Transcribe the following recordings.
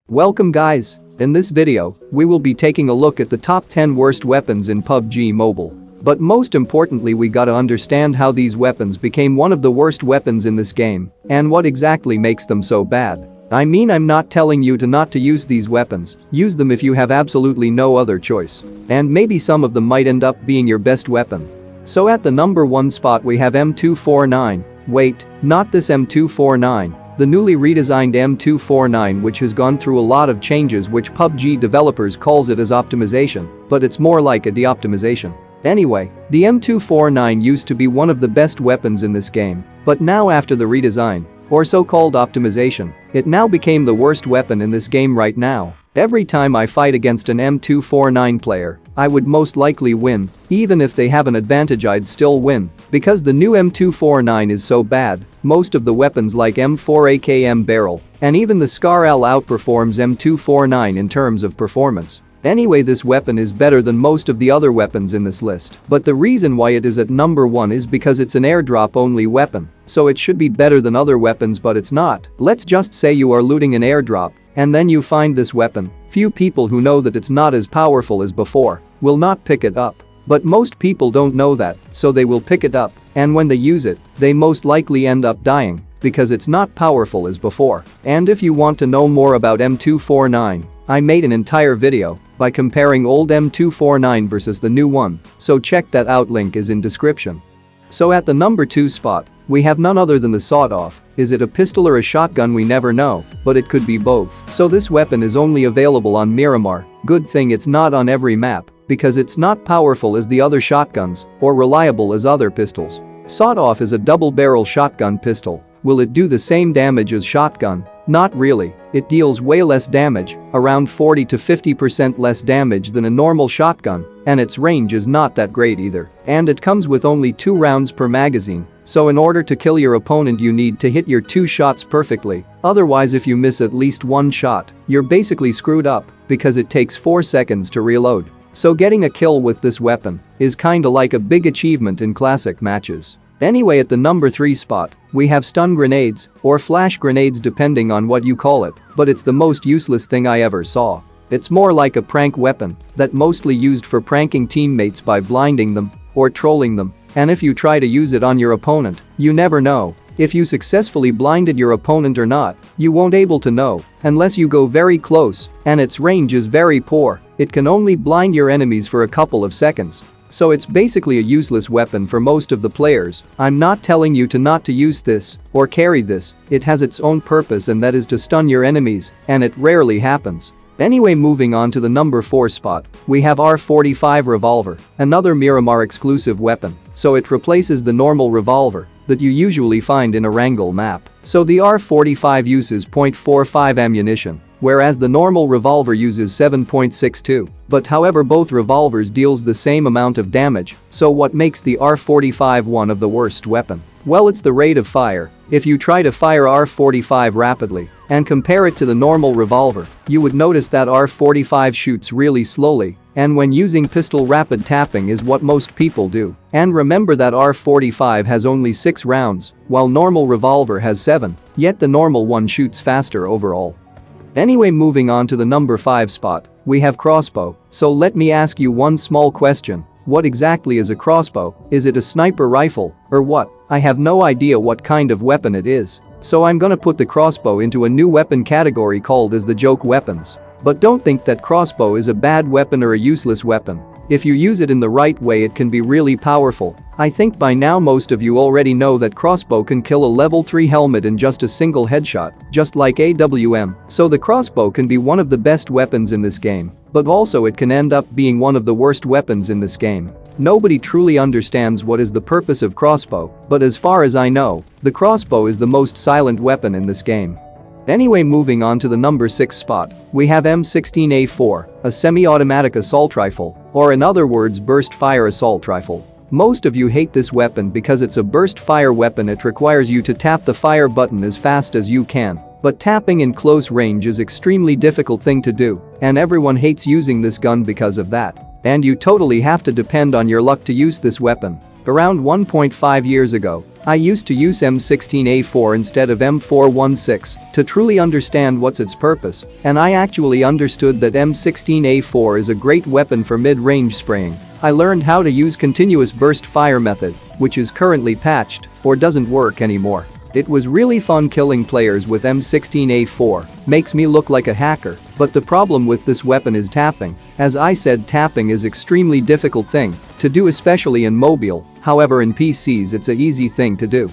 Welcome guys, in this video, we will be taking a look at the top 10 worst weapons in PUBG Mobile. But most importantly we gotta understand how these weapons became one of the worst weapons in this game, and what exactly makes them so bad. I'm not telling you to not to use these weapons, use them if you have absolutely no other choice. And maybe some of them might end up being your best weapon. So at the number 1 spot we have M249, wait, not this M249. The newly redesigned M249, which has gone through a lot of changes, which PUBG developers calls it as optimization, but it's more like a de-optimization. Anyway, the M249 used to be one of the best weapons in this game, but now after the redesign, or so-called optimization, it now became the worst weapon in this game right now. Every time I fight against an M249 player, I would most likely win, even if they have an advantage I'd still win, because the new M249 is so bad. Most of the weapons like M4 AKM barrel, and even the Scar L outperforms M249 in terms of performance. Anyway, this weapon is better than most of the other weapons in this list, but the reason why it is at number 1 is because it's an airdrop only weapon, so it should be better than other weapons, but it's not. Let's just say you are looting an airdrop, and then you find this weapon. Few people who know that it's not as powerful as before will not pick it up. But most people don't know that, so they will pick it up, and when they use it, they most likely end up dying, because it's not powerful as before. And if you want to know more about M249, I made an entire video by comparing old M249 versus the new one, so check that out, link is in description. So at the number 2 spot, we have none other than the sawed-off. Is it a pistol or a shotgun? We never know, but it could be both. So this weapon is only available on Miramar. Good thing it's not on every map, because it's not powerful as the other shotguns, or reliable as other pistols. Sawed-off is a double-barrel shotgun pistol. Will it do the same damage as shotgun? Not really. It deals way less damage, around 40 to 50% less damage than a normal shotgun, and its range is not that great either. And it comes with only 2 rounds per magazine, so in order to kill your opponent you need to hit your 2 shots perfectly. Otherwise, if you miss at least 1 shot, you're basically screwed up, because it takes 4 seconds to reload. So getting a kill with this weapon is kinda like a big achievement in classic matches. Anyway, at the number 3 spot, we have stun grenades, or flash grenades depending on what you call it, but it's the most useless thing I ever saw. It's more like a prank weapon that mostly used for pranking teammates by blinding them or trolling them, and if you try to use it on your opponent, you never know if you successfully blinded your opponent or not. You won't able to know unless you go very close, and its range is very poor. It can only blind your enemies for a couple of seconds. So it's basically a useless weapon for most of the players. I'm not telling you to not to use this or carry this. It has its own purpose, and that is to stun your enemies, and it rarely happens. Anyway, moving on to the number 4 spot, we have R45 revolver, another Miramar exclusive weapon, so it replaces the normal revolver that you usually find in a Wrangle map. So the R45 uses .45 ammunition, whereas the normal revolver uses 7.62. But however, both revolvers deals the same amount of damage, so what makes the R45 one of the worst weapon? Well, it's the rate of fire. If you try to fire R45 rapidly and compare it to the normal revolver, you would notice that R45 shoots really slowly, and when using pistol, rapid tapping is what most people do. And remember that R45 has only 6 rounds, while normal revolver has 7, yet the normal one shoots faster overall. Anyway, moving on to the number 5 spot, we have crossbow. So let me ask you one small question. What exactly is a crossbow? Is it a sniper rifle, or what? I have no idea what kind of weapon it is. So I'm gonna put the crossbow into a new weapon category called as the joke weapons. But don't think that crossbow is a bad weapon or a useless weapon. If you use it in the right way, it can be really powerful. I think by now most of you already know that crossbow can kill a level 3 helmet in just a single headshot, just like AWM. So the crossbow can be one of the best weapons in this game, but also it can end up being one of the worst weapons in this game. Nobody truly understands what is the purpose of crossbow, but as far as I know, the crossbow is the most silent weapon in this game. Anyway, moving on to the number 6 spot, we have M16A4, a semi-automatic assault rifle, or in other words, burst fire assault rifle. Most of you hate this weapon because it's a burst fire weapon. It requires you to tap the fire button as fast as you can, but tapping in close range is extremely difficult thing to do, and everyone hates using this gun because of that. And you totally have to depend on your luck to use this weapon. Around 1.5 years ago, I used to use M16A4 instead of M416 to truly understand what's its purpose, and I actually understood that M16A4 is a great weapon for mid-range spraying. I learned how to use continuous burst fire method, which is currently patched or doesn't work anymore. It was really fun killing players with M16A4, makes me look like a hacker, but the problem with this weapon is tapping. As I said, tapping is extremely difficult thing to do, especially in mobile, however in PCs it's a easy thing to do.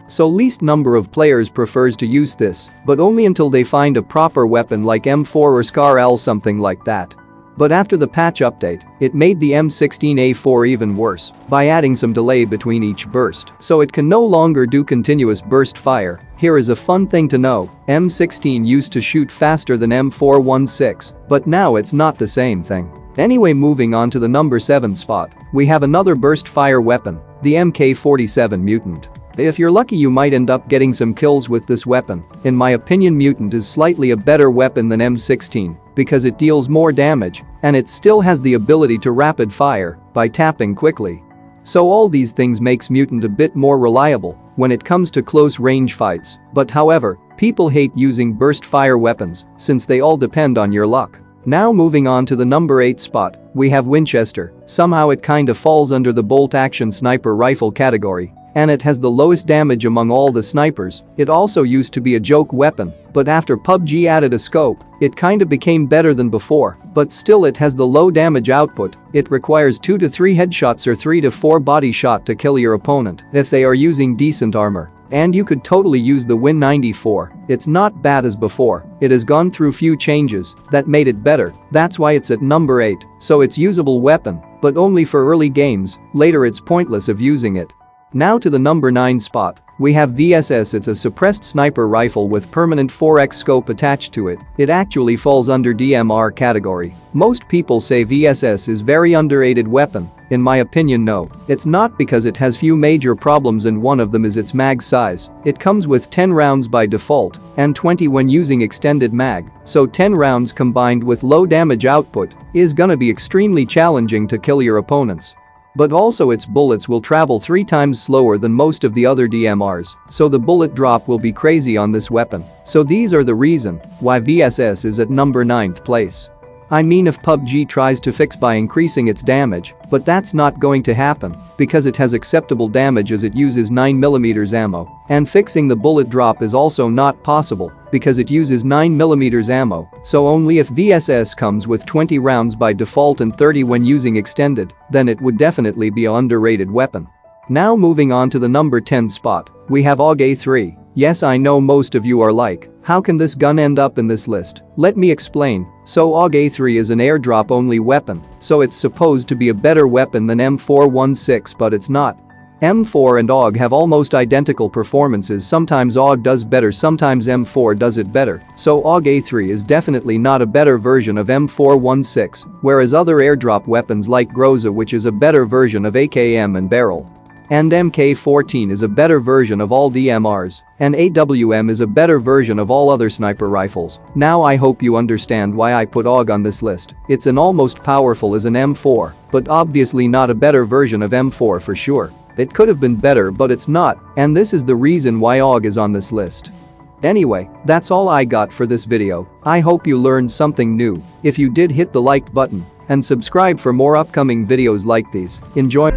So least number of players prefers to use this, but only until they find a proper weapon like M4 or SCAR-L, something like that. But after the patch update, it made the M16A4 even worse by adding some delay between each burst, so it can no longer do continuous burst fire. Here is a fun thing to know, M16 used to shoot faster than M416, but now it's not the same thing. Anyway, moving on to the number 7 spot, we have another burst fire weapon, the MK47 Mutant. If you're lucky, you might end up getting some kills with this weapon. In my opinion, Mutant is slightly a better weapon than M16 because it deals more damage and it still has the ability to rapid fire by tapping quickly. So all these things makes Mutant a bit more reliable when it comes to close range fights, but however, people hate using burst fire weapons since they all depend on your luck. Now moving on to the number 8 spot, we have Winchester. Somehow it kinda falls under the bolt-action sniper rifle category, and it has the lowest damage among all the snipers. It also used to be a joke weapon, but after PUBG added a scope, it kinda became better than before, but still it has the low damage output. It requires 2 to 3 headshots or 3 to 4 body shot to kill your opponent if they are using decent armor. And you could totally use the Win 94. It's not bad as before, it has gone through few changes that made it better, that's why it's at number 8, so it's usable weapon, but only for early games, later it's pointless of using it. Now to the number 9 spot, we have VSS. It's a suppressed sniper rifle with permanent 4x scope attached to it. It actually falls under DMR category. Most people say VSS is very underrated weapon. In my opinion, no. It's not, because it has few major problems, and one of them is its mag size. It comes with 10 rounds by default and 20 when using extended mag, so 10 rounds combined with low damage output is gonna be extremely challenging to kill your opponents. But also its bullets will travel 3 times slower than most of the other DMRs, so the bullet drop will be crazy on this weapon. So these are the reason why VSS is at number 9th place. I mean, if PUBG tries to fix by increasing its damage, but that's not going to happen because it has acceptable damage as it uses 9mm ammo, and fixing the bullet drop is also not possible because it uses 9mm ammo, so only if VSS comes with 20 rounds by default and 30 when using extended, then it would definitely be an underrated weapon. Now moving on to the number 10 spot, we have AUG A3. Yes, I know most of you are like, how can this gun end up in this list? Let me explain. So AUG A3 is an airdrop only weapon, so it's supposed to be a better weapon than M416, but it's not. M4 and AUG have almost identical performances. Sometimes AUG does better, sometimes M4 does it better, so AUG A3 is definitely not a better version of M416, whereas other airdrop weapons like Groza, which is a better version of AKM and Barrel, and MK14 is a better version of all DMRs, and AWM is a better version of all other sniper rifles. Now I hope you understand why I put AUG on this list. It's an almost powerful as an M4, but obviously not a better version of M4 for sure. It could have been better, but it's not, and this is the reason why AUG is on this list. Anyway, that's all I got for this video. I hope you learned something new. If you did, hit the like button and subscribe for more upcoming videos like these. Enjoy.